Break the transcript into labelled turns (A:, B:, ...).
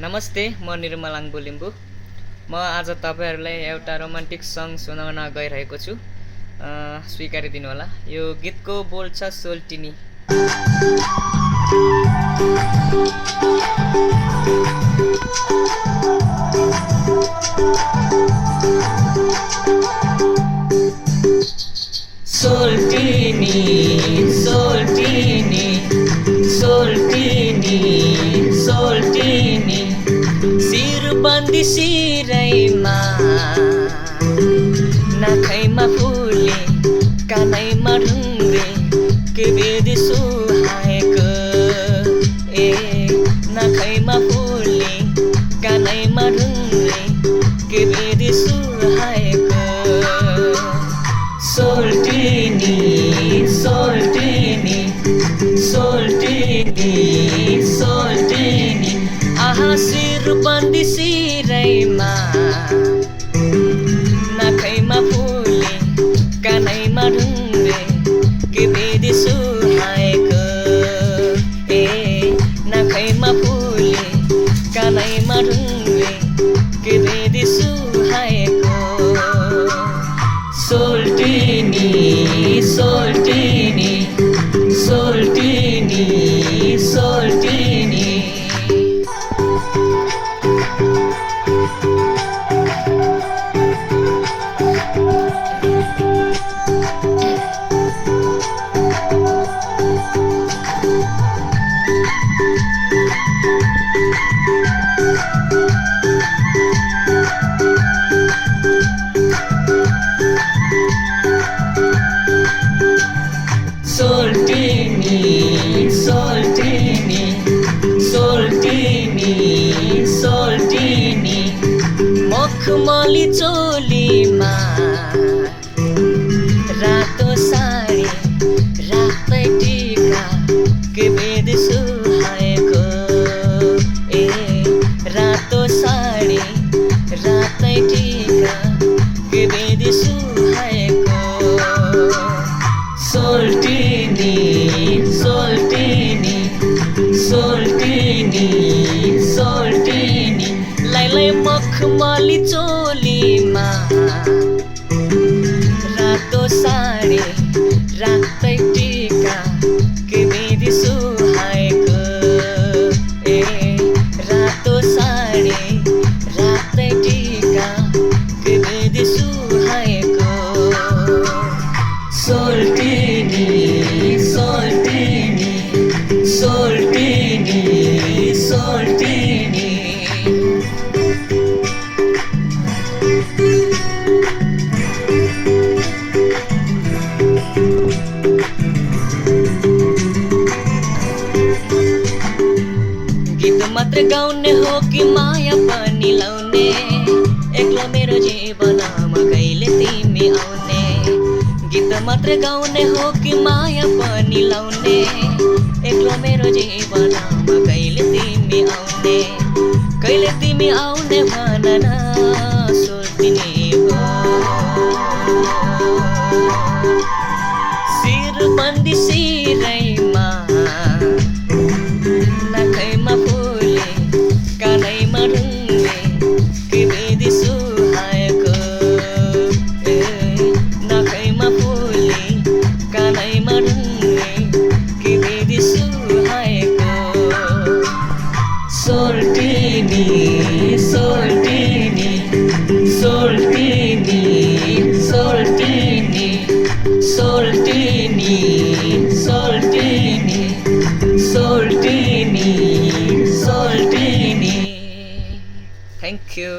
A: नमस्ते, म निर्मलाङ बुलिम्बु। म आज तपाईहरुलाई एउटा रोमान्टिक सङ सुनाउन गइरहेको छु। स्वीकारिदिनु होला। यो गीतको बोल छ सोल्टिनी। सोल्टिनी सोल्टिनी सोल्टिनी सोल्टिनी शिरबन्दी शिरैमा नाखैमा फुले कानैमा ढुङ्ग्रे के भेद सुहाएको नाखैमा फुले कानैमा ढुङ्ग्रे के भेद सुहाएको सोल्टिनी सोल्टिनी सोल्टिनी सोल्टिनी आहा शिरबन्दी शिरैमा नाखैमा फुले कानैमा ढुङ्ग्रे के भेद सुहाएको नाखैमा फुले कानैमा ढुङ्ग्रे के भेद सुहाएको सोल्टिनी सोल्टिनी सोल्टिनी सोल्टिनी सोल्टिनी सोल्टिनी सोल्टिनी सोल्टिनी मखमली चोलीमा रातो साडी रातै टीका के भेद सुहाएको रातो साडी रातै टीका के भेद सुहाएको सोल्टिनी सोल्टिनी सोल्टिनी सोल्टिनी लाई मखमली चोलीमा रातो साडी रातै टीका के भेद सुहाएको रातो साडी रातै टीका के भेद सुहाएको सोल्टिनी सोल्टिनी सोल्टिनी सोल्टिनी गीत मात्र गाउने हो कि माया पनि लाउने एक्लो मेरो जीवनमा कहिले तिमी आउने गीत मात्र गाउने हो कि माया पनि लाउने एक्लो मेरो जीवनमा कहिले तिमी आउने कहिले तिमी आउने भन न सोल्टिनी हो शिरबन्दी शिरैमा नाखैमा फुले कानैमा ढुङ्ग्रे के भेद सुहाएको नाखैमा फुले कानैमा ढुङ्ग्रे के भेद सुहाएको सोल्टिनी सोल्टिनी सोल्टिनी सोल्टिनी सोल्टिनी सोल्टिनी सोल्टिनी सोल्टिनी थ्याङ्क यू।